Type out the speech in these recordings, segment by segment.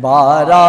12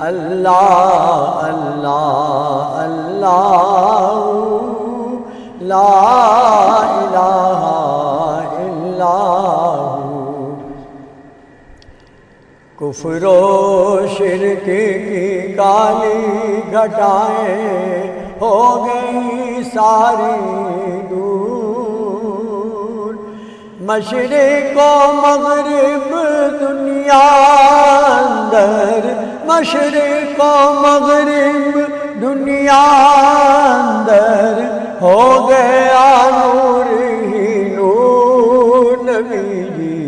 اللہ اللہ اللہ لا الہ الا ہو۔ کفر و شرک کی کالی گھٹائیں ہو گئی ساری دور، مشرق و مغرب دنیا اندر، مشرق و مغرب دنیا اندر ہو گیا نور ہی نور، نبی جی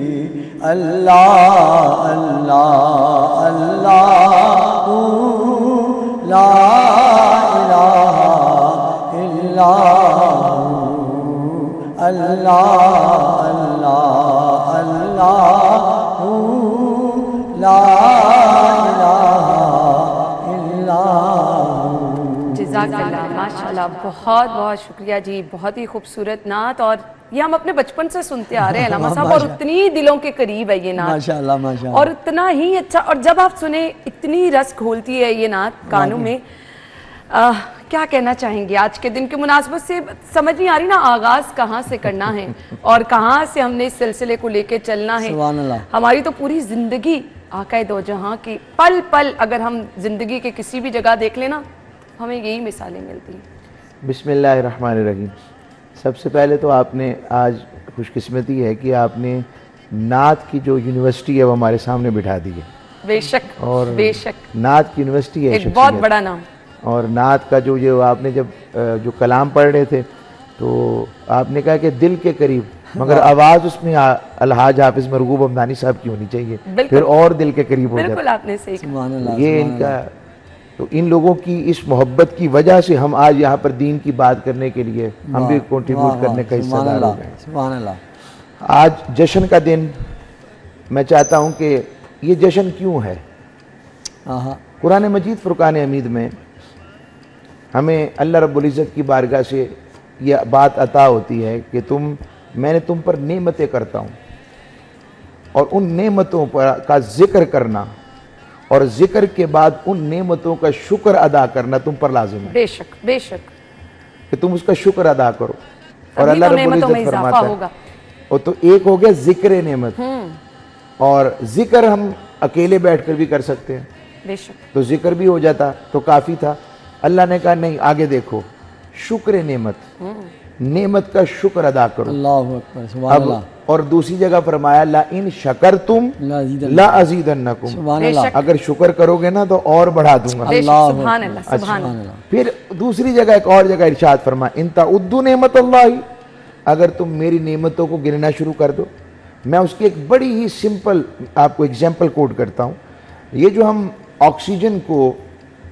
اللہ اللہ اللہ لا الہ الا اللہ اللہ اللہ لا الہ الا اللہ۔ جزاک اللہ، ماشاءاللہ، بہت بہت شکریہ جی، بہت ہی خوبصورت نعت، اور یہ ہم اپنے بچپن سے سنتے آ رہے ہیں علامہ صاحب، اور اتنی دلوں کے قریب ہے یہ نعت، ماشاءاللہ ماشاءاللہ، اور اتنا ہی اچھا، اور جب آپ سنیں اتنی رس کھولتی ہے یہ نعت کانوں میں۔ کیا کہنا چاہیں گے آج کے دن کے مناسبت سے؟ سمجھ نہیں آ رہی نا آغاز کہاں سے کرنا ہے اور کہاں سے ہم نے اس سلسلے کو لے کے چلنا ہے۔ سبحان اللہ۔ ہماری تو پوری زندگی آقا دو جہاں کی پل پل اگر ہم زندگی کے کسی بھی جگہ دیکھ لینا ہمیں یہی مثالیں ملتی ہیں۔ بسم اللہ الرحمن الرحیم۔ سب سے پہلے تو آپ نے آج خوش قسمتی ہے کہ آپ نے نعت کی جو یونیورسٹی ہے وہ ہمارے سامنے بٹھا دی ہے۔ بے شک، اور بے شک، نعت کی یونیورسٹی ہے ایک بہت بڑا نام۔ اور نعت کا جو آپ نے جو کلام پڑھ رہے تھے تو آپ نے کہا کہ دل کے قریب، مگر آواز اس میں الحاج حافظ مرغوب حمدانی صاحب کی ہونی چاہیے، پھر اور دل کے قریب ہو جاتا ہے۔ بالکل آپ نے صحیح کہا۔ سبحان اللہ، یہ ان کا، تو ان لوگوں کی اس محبت کی وجہ سے ہم آج یہاں پر دین کی بات کرنے کے لیے ہم بھی کنٹریبیوٹ کرنے کا حصہ دار ہو گئے۔ سبحان اللہ۔ آج جشن کا دن، میں چاہتا ہوں کہ یہ جشن کیوں ہے؟ قرآن مجید فرقان حمید میں ہمیں اللہ رب العزت کی بارگاہ سے یہ بات عطا ہوتی ہے کہ میں نے تم پر نعمتیں کرتا ہوں، اور ان نعمتوں کا ذکر کرنا اور ذکر کے بعد ان نعمتوں کا شکر ادا کرنا تم پر لازم ہے، بے شک، بے شک، کہ تم اس کا شکر ادا کرو۔ اور ابھی اللہ تو رب نعمتوں میں العزت اضافہ فرماتا ہوگا۔ ہے، اور تو ایک ہو گیا ذکر نعمت، اور ذکر ہم اکیلے بیٹھ کر بھی کر سکتے ہیں، بے شک، تو ذکر بھی ہو جاتا تو کافی تھا۔ اللہ نے کہا نہیں، آگے دیکھو، شکر نعمت، نعمت کا شکر ادا کرو۔ اللہ اکبر، سبحان اللہ۔ اور دوسری جگہ فرمایا لَإِن شَكَرْتُمْ لَأَزِيدَنَّكُمْ، سبحان اللہ، اگر شکر کرو گے نا تو اور بڑھا دوں گا۔ بے شک، اللہ سبحان اللہ، سبحان اللہ۔ پھر دوسری جگہ ایک اور جگہ ارشاد فرمایا اِن تَعُدُّوا نِعْمَتَ اللَّهِ، اگر تم میری نعمتوں کو گننا شروع کر دو۔ میں اس کی ایک بڑی ہی سمپل آپ کو ایگزامپل کوٹ کرتا ہوں۔ یہ جو ہم آکسیجن کو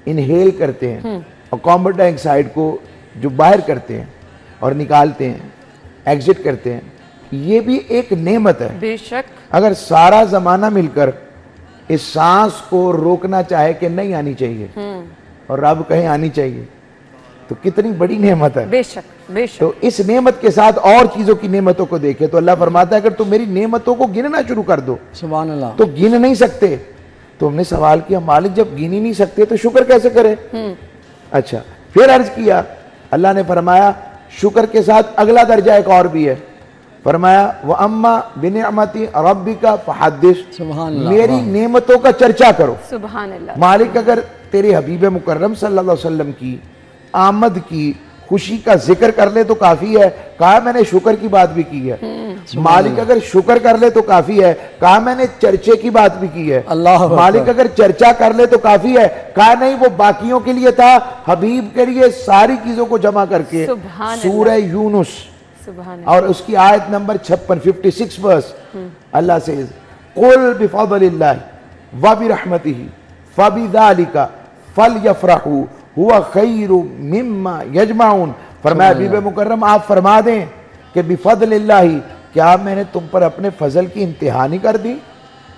انہیل کرتے ہیں اور کاربن ڈائی آکسائڈ کو جو باہر کرتے ہیں اور نکالتے ہیں، ایگزٹ کرتے ہیں، یہ بھی ایک نعمت ہے۔ بے شک، اگر سارا زمانہ مل کر اس سانس کو روکنا چاہے کہ نہیں آنی چاہیے اور رب کہیں آنی چاہیے تو کتنی بڑی نعمت ہے۔ بے شک، بے شک، تو اس نعمت کے ساتھ اور چیزوں کی نعمتوں کو دیکھے تو اللہ فرماتا ہے اگر تم میری نعمتوں کو گننا شروع کر دو سبحان اللہ۔ تو گن نہیں سکتے۔ تو ہم نے سوال کیا مالک جب گن ہی نہیں سکتے تو شکر کیسے کرے؟ اچھا، پھر عرض کیا، اللہ نے فرمایا شکر کے ساتھ اگلا درجہ ایک اور بھی ہے، فرمایا وَأَمَّا بِنِعْمَتِ رَبِّكَ فَحَدِّثْ، سبحان اللہ، میری نعمتوں کا چرچا کرو۔ سبحان اللہ۔ مالک اگر تیرے حبیب مکرم صلی اللہ علیہ وسلم کی آمد کی خوشی کا ذکر کر لے تو کافی ہے، کہا میں نے شکر کی بات بھی کی ہے۔ مالک اگر شکر کر لے تو کافی ہے، کہا میں نے چرچے کی بات بھی کی ہے۔ اللہ اکبر۔ مالک اگر چرچا کر لے تو کافی ہے، کہا نہیں وہ باقیوں کے لیے تھا، حبیب کے لیے ساری چیزوں کو جمع کر کے سبحان سورہ یونس سبحان اللہ۔ اور اس کی آیت نمبر 56 56 ورس اللہ سے قل بفضل اللہ وبرحمتہ فبذالک فلیفرحوا ہوا خیر مما یجمعون، فرمایا حبیب مکرم آپ فرما دیں کہ بفضل اللہ، کیا میں نے تم پر اپنے فضل کی انتہا نہیں کر دی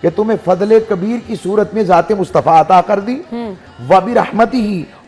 کہ تمہیں فضل کبیر کی صورت میں ذات مصطفیٰ عطا کر دی، وبرحمتہ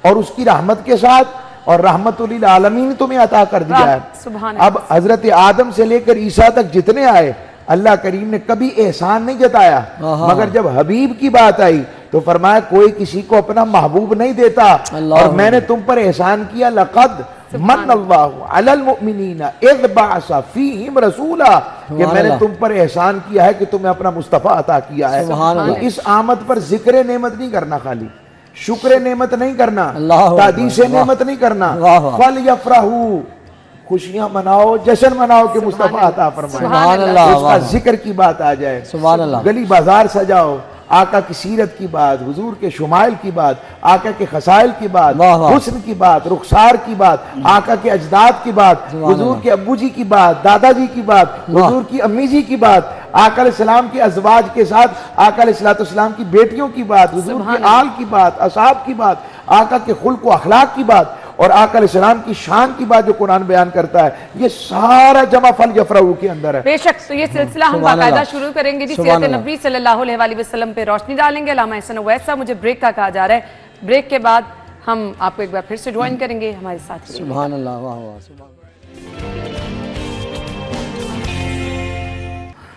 اور اس کی رحمت کے ساتھ، اور رحمت للعالمین تمہیں عطا کر دیا ہے۔ سبحان اب حضرت آدم سے لے کر عیسیٰ تک جتنے آئے اللہ کریم نے کبھی احسان نہیں جتایا، مگر جب حبیب کی بات آئی تو فرمایا کوئی کسی کو اپنا محبوب نہیں دیتا، اور میں نے تم پر احسان کیا، لقد من اللہ علی المؤمنین اذ بعث فیہم رسولا، کہ میں نے تم پر احسان کیا ہے کہ تمہیں اپنا مصطفیٰ عطا کیا ہے۔ تو اس آمد پر ذکر نعمت نہیں کرنا، خالی شکر نعمت نہیں کرنا، تعدیث نعمت نہیں کرنا، فَلْيَفْرَحُوا، خوشیاں مناؤ، جشن مناؤ کہ مصطفیٰ عطا فرمائے، اس کا ذکر کی بات آ جائے، گلی بازار سجاؤ، آقا کی سیرت کی بات، حضور کے شمائل کی بات، آقا کے خصائل کی بات، حسن کی بات، رخسار کی بات، آقا کے اجداد کی بات، حضور کے ابو جی کی بات، دادا جی کی بات، حضور کی امی جی کی بات، آقا علیہ السلام کے ازواج کے ساتھ آقا علیہ السلام کی بیٹیوں کی بات، حضور کی آل کی بات، اصحاب کی بات، آقا کے خلق و اخلاق کی بات، اور آقا علیہ السلام کی شان کی بات جو قرآن بیان کرتا ہے، یہ سارا جمع فَلْيَفْرَحُوا کے اندر ہے۔ بے شک، تو یہ سلسلہ ہم باقاعدہ شروع کریں گے، سیرت نبی صلی اللہ علیہ وآلہ وسلم پہ روشنی ڈالیں گے۔ علامہ احسن اویس صاحب، مجھے بریک کا کہا جا رہا ہے، بریک کے بعد ہم آپ کو ایک بار پھر سے جوائن کریں گے، ہمارے ساتھ رہیے۔ سبحان اللہ، واہ واہ، سبحان اللہ۔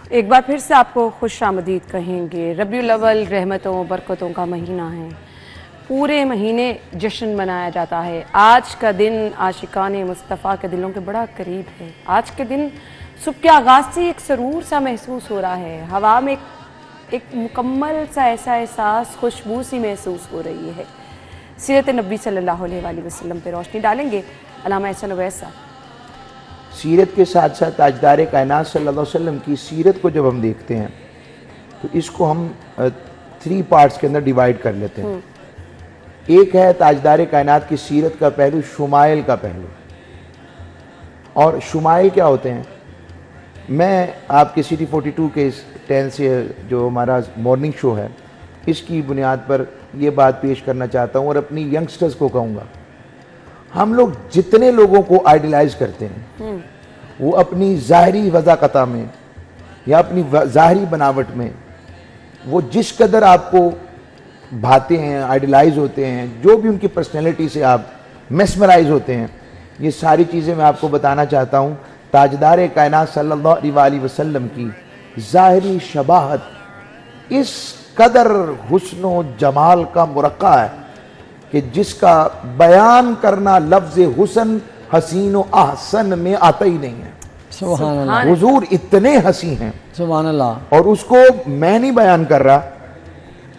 ایک بار پھر سے آپ کو خوش آمدید کہیں گے۔ ربیع الاول رحمتوں برکتوں کا مہینہ ہے، پورے مہینے جشن منایا جاتا ہے۔ آج کا دن عاشقان مصطفیٰ کے دلوں کے بڑا قریب ہے۔ آج کے دن صبح کے آغاز سے ایک سرور سا محسوس ہو رہا ہے، ہوا میں ایک مکمل سا ایسا احساس، خوشبو سی محسوس ہو رہی ہے۔ سیرت نبی صلی اللہ علیہ وآلہ وسلم پہ روشنی ڈالیں گے علامہ احسن اویس صاحب۔ سیرت کے ساتھ ساتھ تاجدار کائنات صلی اللہ علیہ وسلم کی سیرت کو جب ہم دیکھتے ہیں تو اس کو ہم 3 پارٹس کے اندر ڈیوائیڈ کر لیتے ہیں۔ ایک ہے تاجدار کائنات کی سیرت کا پہلو، شمائل کا پہلو۔ اور شمائل کیا ہوتے ہیں؟ میں آپ کے سٹی 42 کے اس 10 سے جو ہمارا مارننگ شو ہے، اس کی بنیاد پر یہ بات پیش کرنا چاہتا ہوں اور اپنی ینگسٹرز کو کہوں گا، ہم لوگ جتنے لوگوں کو آئیڈیلائز کرتے ہیں وہ اپنی ظاہری وضاقتہ میں یا اپنی ظاہری بناوٹ میں وہ جس قدر آپ کو بھاتے ہیں، آئیڈیلائز ہوتے ہیں، جو بھی ان کی پرسنالٹی سے آپ میسمرائز ہوتے ہیں، یہ ساری چیزیں میں آپ کو بتانا چاہتا ہوں۔ تاجدار کائنات صلی اللہ علیہ وآلہ وسلم کی ظاہری شباہت اس قدر حسن و جمال کا مرقع ہے کہ جس کا بیان کرنا لفظ حسن، حسین و احسن میں آتا ہی نہیں ہے۔ سبحان اللہ، حضور اتنے حسین ہیں، سبحان اللہ، اور اس کو میں نہیں بیان کر رہا،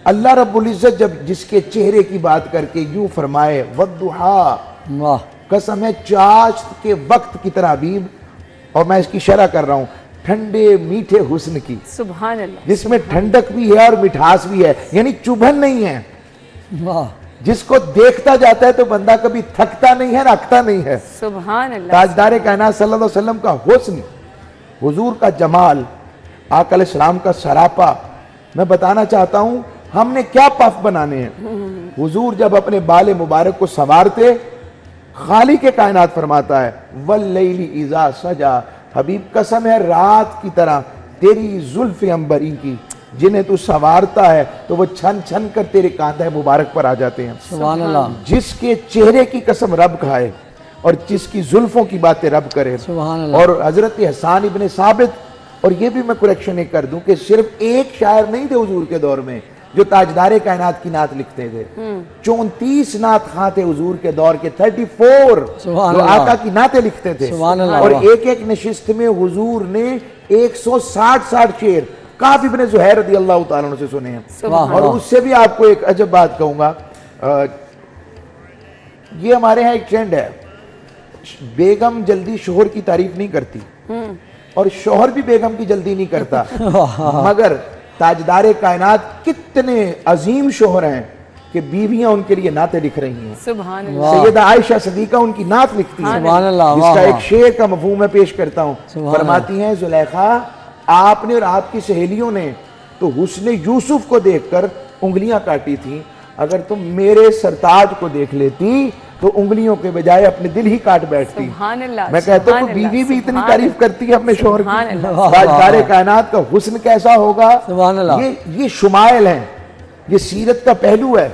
اللہ رب العزت جب جس کے چہرے کی بات کر کے یوں فرمائے وَالضُّحَىٰ، واہ، قسم ہے چاشت کے وقت کی تعبیر، اور میں اس کی شرح کر رہا ہوں، ٹھنڈے میٹھے حسن کی، سبحان اللہ، جس میں ٹھنڈک بھی ہے اور مٹھاس بھی ہے، یعنی چبھن نہیں ہے، واہ، جس کو دیکھتا جاتا ہے تو بندہ کبھی تھکتا نہیں ہے، رکھتا نہیں ہے۔ سبحان اللہ، تاجدار کائنات صلی اللہ علیہ وسلم کا حسن، حضور کا جمال، آقا علیہ السلام کا سراپا، میں بتانا چاہتا ہوں ہم نے کیا پف بنانے ہیں۔ حضور جب اپنے بال مبارک کو سنوارتے، خالق کائنات فرماتا ہے وَاللَّيْلِ اِذَا سَجَا، حبیب قسم ہے رات کی طرح تیری زلف عنبری کی، جنہیں تو سنوارتا ہے تو وہ چھن چھن کر تیرے کاندھے مبارک پر آ جاتے ہیں۔ سبحان اللہ، جس کے چہرے کی قسم رب کھائے اور جس کی زلفوں کی باتیں رب کرے۔ سبحان اللہ، اور حضرت حسان ابن ثابت، اور یہ بھی میں کریکشن ایک کر دوں کہ صرف ایک شاعر نہیں تھے حضور کے دور میں جو تاجدار کائنات کی نعت لکھتے تھے، 34 نعت خواں تھے حضور کے دور کے، 34 جو آقا کی نعتیں لکھتے تھے، اور ایک ایک نشست میں حضور نے 160 شعر کعب ابن زہیر رضی اللہ تعالیٰ عنہ سے سنے ہیں۔ اور اس سے بھی آپ کو ایک عجب بات کہوں گا، یہ ہمارے ہاں ایک ٹرینڈ ہے، بیگم جلدی شوہر کی تعریف نہیں کرتی اور شوہر بھی بیگم کی جلدی نہیں کرتا، مگر تاجدار کائنات کتنے عظیم شوہر ہیں کہ بیویاں ان کے لیے نعتیں لکھ رہی ہیں۔ سبحان اللہ، سیدہ عائشہ صدیقہ ان کی نعت لکھتی ہیں، سبحان اللہ، جس کا ایک شعر کا مفہوم میں پیش کرتا ہوں۔ فرماتی ہیں زلیخا، آپ نے اور آپ کی سہیلیوں نے تو حسن یوسف کو دیکھ کر انگلیاں کاٹی تھیں، اگر تم میرے سرتاج کو دیکھ لیتی تو انگلیوں کے بجائے اپنے دل ہی کاٹ بیٹھتی۔ سبحان اللہ، میں کہتا ہوں کہ بیوی بھی اتنی تعریف کرتی ہے اپنے شوہر کی، تاجدار کائنات کا حسن کیسا ہوگا۔ سبحان اللہ، یہ شمائل ہیں، یہ سیرت کا پہلو ہے،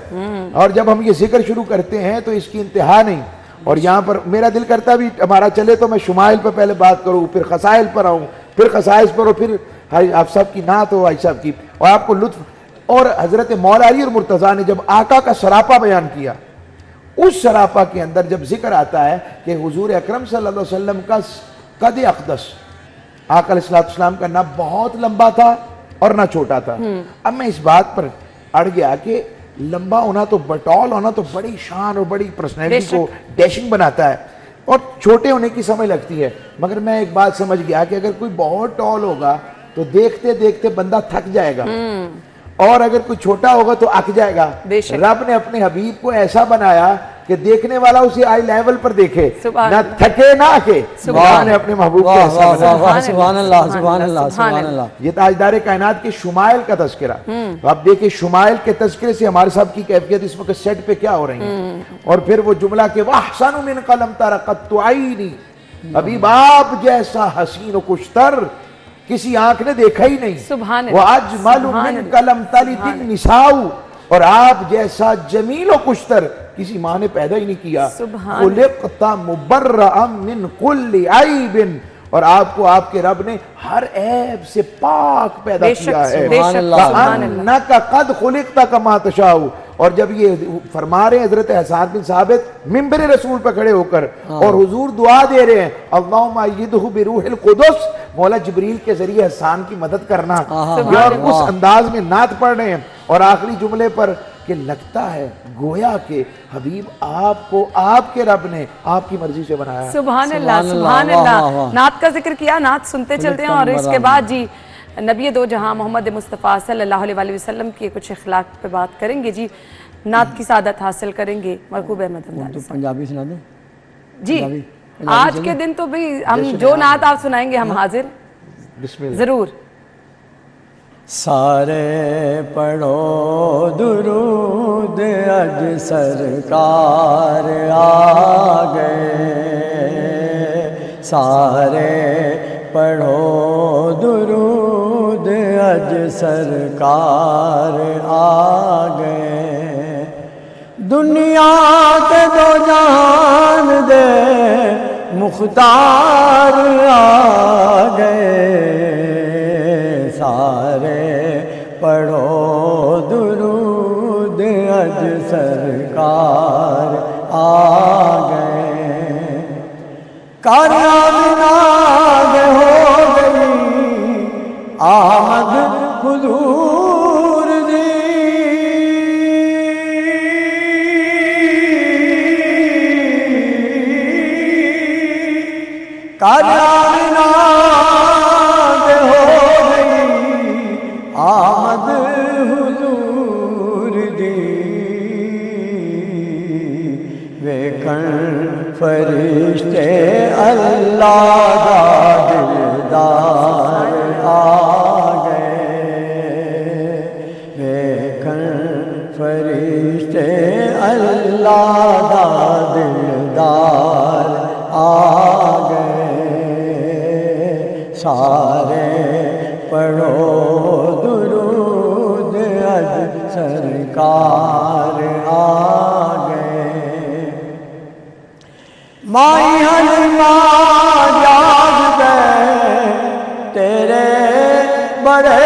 اور جب ہم یہ ذکر شروع کرتے ہیں تو اس کی انتہا نہیں۔ اور یہاں پر میرا دل کرتا بھی ہمارا چلے تو میں شمائل پر پہلے بات کروں، پھر خصائل پر آؤں، پھر خصائص پر، اور پھر آپ سب کی نعت ہو، آپ سب کی، اور آپ کو لطف۔ اور حضرت مولا علی اور مرتضیٰ نے جب آقا کا سراپا بیان کیا، اس سراپا کے اندر جب ذکر آتا ہے کہ حضور اکرم صلی اللہ علیہ وسلم کا قد اقدس، آقا علیہ السلام کا نہ بہت لمبا تھا اور نہ چھوٹا تھا۔ اب میں اس بات پر اڑ گیا کہ لمبا ہونا تو ٹال ہونا تو بڑی شان اور بڑی پرسنالٹی کو ڈیشنگ بناتا ہے، اور چھوٹے ہونے کی سمجھ لگتی ہے، مگر میں ایک بات سمجھ گیا کہ اگر کوئی بہت ٹال ہوگا تو دیکھتے دیکھتے بندہ تھک جائے گا، اور اگر کوئی چھوٹا ہوگا تو اک جائے گا۔ رب نے اپنے حبیب کو ایسا بنایا کہ دیکھنے والا اسے آئی لیول پر دیکھے، نہ تھکے نہ اکے۔ اللہ نے اپنے محبوب کو ایسا بنایا۔ سبحان اللہ، سبحان اللہ، سبحان اللہ۔ یہ تاجدار کائنات کے شمائل کا تذکرہ۔ آپ دیکھیں شمائل کے تذکرے سے ہمارے سب کی کیفیت اس وقت سیٹ پہ کیا ہو رہی ہیں، اور پھر وہ جملہ کہ وَأَحْسَنُ مِنْ قَلَمْ تَرَقَتُّ عَيْنِي، حبیب آپ جیسا حسین و کشتر کسی آنکھ نے دیکھا ہی نہیں۔ وَأَجْمَلُ مِنْ قَلَمْ تَلِدِ النِّسَاءُ، اور آپ جیسا جمیل و کشتر کسی ماں نے پیدا ہی نہیں کیا۔ خُلِقْتَ مُبَرَّأً مِنْ كُلِّ عَيْبٍ، اور آپ کو آپ کے رب نے ہر عیب سے پاک پیدا کیا ہے۔ وَأَنَّكَ قَدْ خُلِقْتَ كَمَا تَشَاءُ، اور جب یہ فرما رہے ہیں حضرت حسان بن ثابت ممبر رسول پہ کھڑے ہو کر، اور حضور دعا دے رہے ہیں اللہم ایدہ بروح القدس، مولا جبریل کے ذریعے حسان کی مدد کرنا، اور اس انداز میں نعت پڑھ رہے ہیں، اور آخری جملے پر کہ لگتا ہے گویا کہ حبیب آپ کو آپ کے رب نے آپ کی مرضی سے بنایا۔ سبحان اللہ، سبحان اللہ۔ نعت کا ذکر کیا، نعت سنتے چلتے ہیں، اور اس کے بعد جی نبی دو جہاں محمد مصطفیٰ صلی اللہ علیہ وسلم کی کچھ اخلاق پہ بات کریں گے جی، نعت کی سعادت حاصل کریں گے مرحوم احمد حمدانی صاحب۔ پنجابی سنا دیں جی آج کے دن تو بھی ہم جو نعت آپ سنائیں گے ہم حاضر، بسم اللہ۔ ضرور۔ سارے پڑھو درود اج سرکار آ گئے، سارے پڑھو درود اج سرکار آ گئے، دنیا کے دو جہان دے مختار آ گئے، سارے پڑھو درود اج سرکار آ گئے، کامیاب ہو گئی آمد حضور دی، کامیاب ہو گئی آمد حضور دی، ویکھن فرشتے اللہ دا دلدار آ گئے، ویکھن فرشتے اللہ دا دلدار آ گئے، سارے پڑھو درود اج سرکار آ گئے، مائی حلیمہ جاگ گئے تیرے بڑے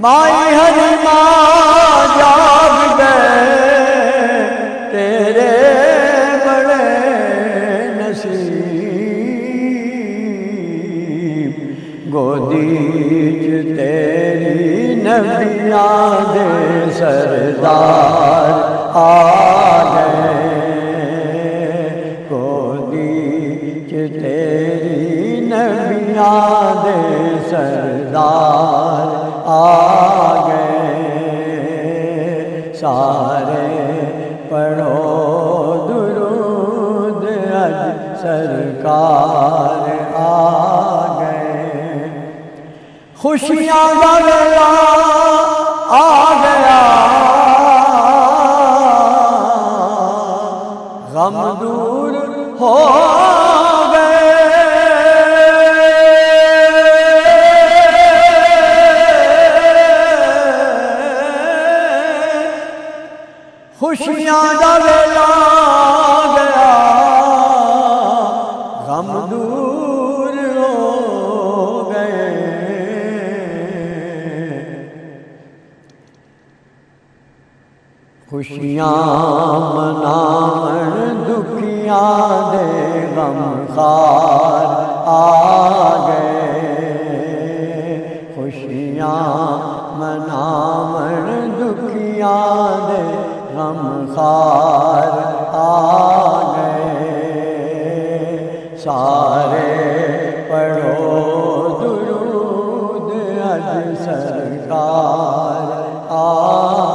مائی حلیمہ جاگ گئے تیرے بڑے نصیب، گودی چ تیری نبیاں دے سردار آ گئے، گودی چ تیری نبیاں دے سردار آ گئے، سارے پڑھو درود اج سرکار آ گئے، خوشیاں کا ویلا آ گیا، غم دور ہو خوشیاں مناون دکھیاں دے غم خار آ گئے، خوشیاں مناون دکھیاں دے غم خار آ گئے، سارے پڑھو درود اج سرکار آ